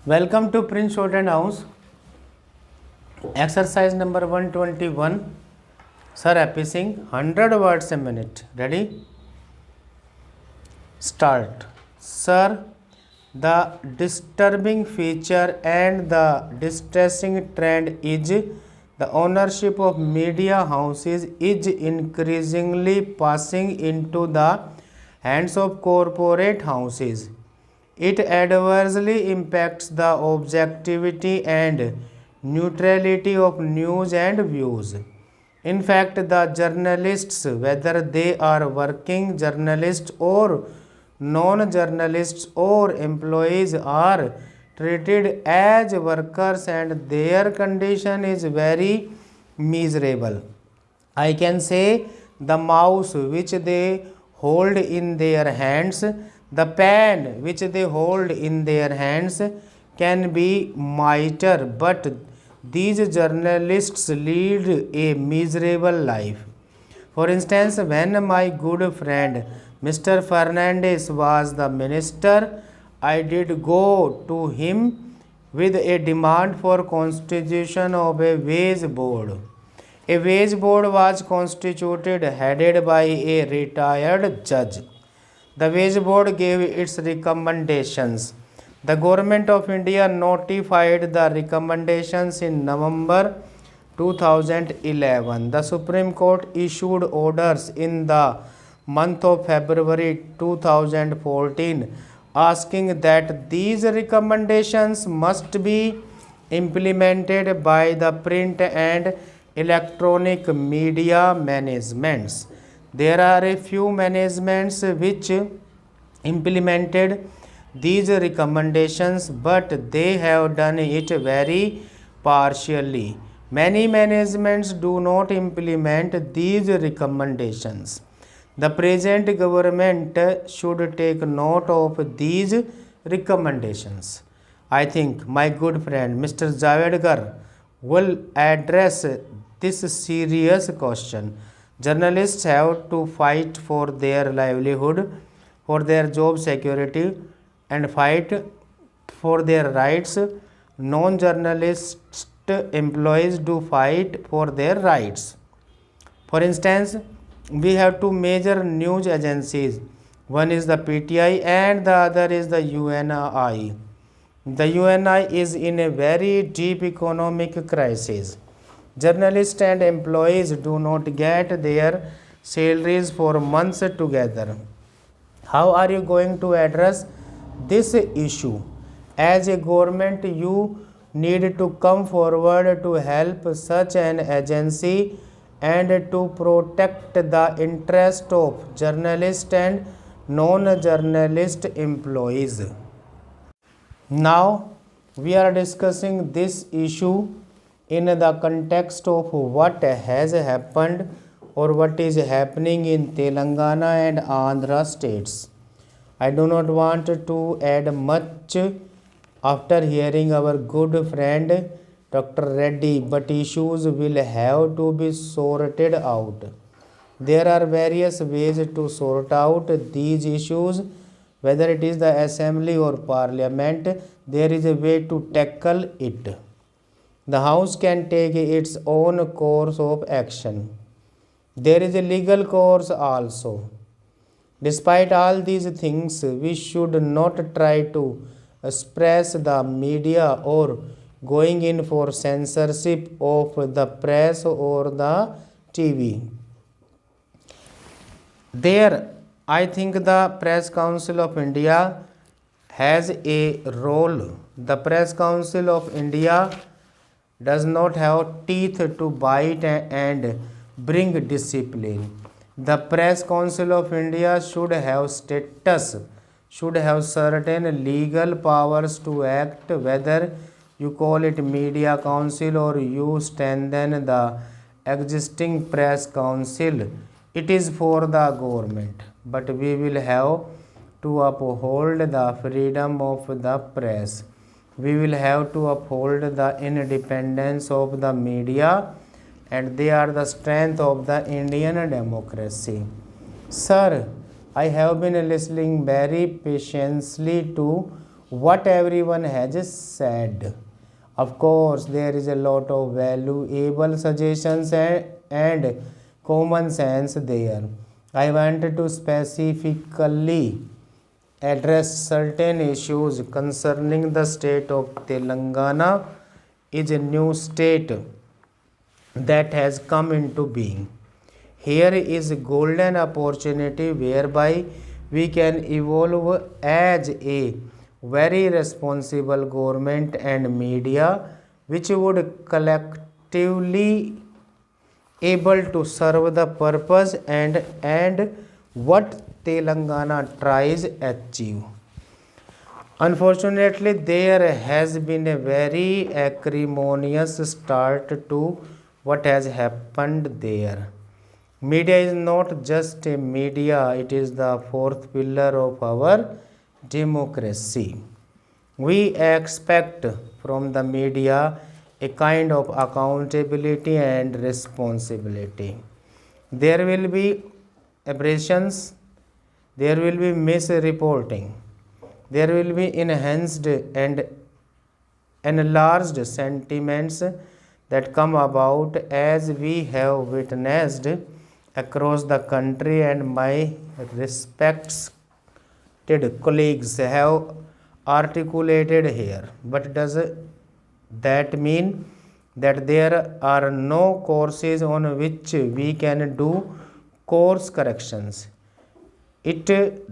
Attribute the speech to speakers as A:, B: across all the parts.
A: Welcome to Prince Shorthand House. Exercise number 121. Sir Apicing 100 words a minute. Ready? Start. Sir, the disturbing feature and the distressing trend is the ownership of media houses is increasingly passing into the hands of corporate houses. It adversely impacts the objectivity and neutrality of news and views. In fact, the journalists, whether they are working journalists or non-journalists or employees, are treated as workers and their condition is very miserable. I can say the mouse which they hold in their hands, the pen which they hold in their hands can be mitre, but these journalists lead a miserable life. For instance, when my good friend Mr. Fernandez was the minister, I did go to him with a demand for constitution of a wage board. A wage board was constituted headed by a retired judge. The wage board gave its recommendations. The government of India notified the recommendations in November 2011. The Supreme Court issued orders in the month of February 2014 asking that these recommendations must be implemented by the print and electronic media managements. There are a few managements which implemented these recommendations, but they have done it very partially. Many managements do not implement these recommendations. The present government should take note of these recommendations. I think my good friend Mr. Javadkar will address this serious question. Journalists have to fight for their livelihood, for their job security, and fight for their rights. Non-journalist employees do fight for their rights. For instance, we have two major news agencies. One is the PTI and the other is the UNI. The UNI is in a very deep economic crisis. Journalists and employees do not get their salaries for months together. How are you going to address this issue? As a government, you need to come forward to help such an agency and to protect the interest of journalists and non-journalist employees. Now, we are discussing this issue in the context of what has happened or what is happening in Telangana and Andhra states. I do not want to add much after hearing our good friend Dr. Reddy, but issues will have to be sorted out. There are various ways to sort out these issues, whether it is the assembly or parliament. There is a way to tackle it. The house can take its own course of action. There is a legal course also. Despite all these things, we should not try to suppress the media or going in for censorship of the press or the TV. There, I think the Press Council of India has a role. The Press Council of India does not have teeth to bite and bring discipline. The Press Council of India should have status, should have certain legal powers to act, whether you call it media council or you strengthen the existing press council. It is for the government, but we will have to uphold the freedom of the press. We will have to uphold the independence of the media, and they are the strength of the Indian democracy. Sir, I have been listening very patiently to what everyone has said. Of course, there is a lot of valuable suggestions and common sense there. I wanted to specifically address certain issues concerning the state of Telangana is a new state that has come into being. Here is a golden opportunity whereby we can evolve as a very responsible government and media which would collectively able to serve the purpose and what Telangana tries achieve. Unfortunately, there has been a very acrimonious start to what has happened there. Media is not just a media, it is the fourth pillar of our democracy. We expect from the media a kind of accountability and responsibility. There will be aberrations, there will be misreporting, there will be enhanced and enlarged sentiments that come about as we have witnessed across the country, and my respected colleagues have articulated here. But does that mean that there are no courses on which we can do course corrections? It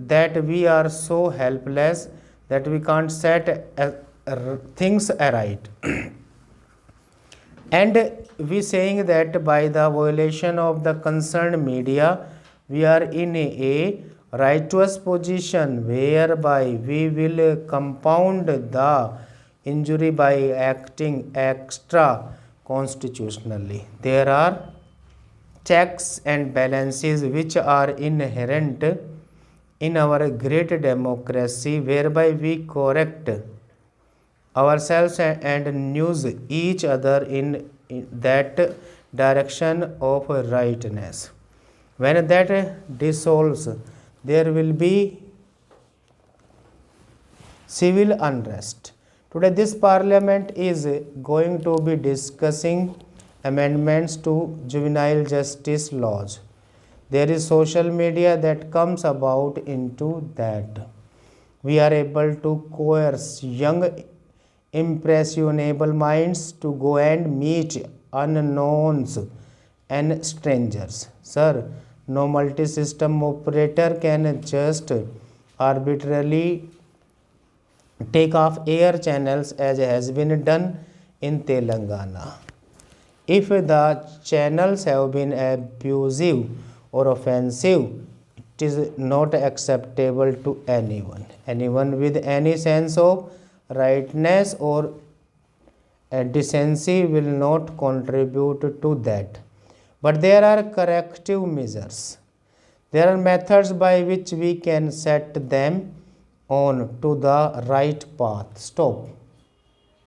A: that we are so helpless that we can't set things aright. And we saying that by the violation of the concerned media, we are in a righteous position whereby we will compound the injury by acting extra constitutionally. There are checks and balances which are inherent in our great democracy whereby we correct ourselves and use each other in that direction of rightness. When that dissolves, there will be civil unrest. Today, this parliament is going to be discussing amendments to juvenile justice laws. There is social media that comes about into that. We are able to coerce young impressionable minds to go and meet unknowns and strangers. Sir, no multi-system operator can just arbitrarily take off air channels as has been done in Telangana. If the channels have been abusive or offensive, it is not acceptable to anyone. Anyone with any sense of rightness or decency will not contribute to that. But there are corrective measures. There are methods by which we can set them on to the right path. Stop.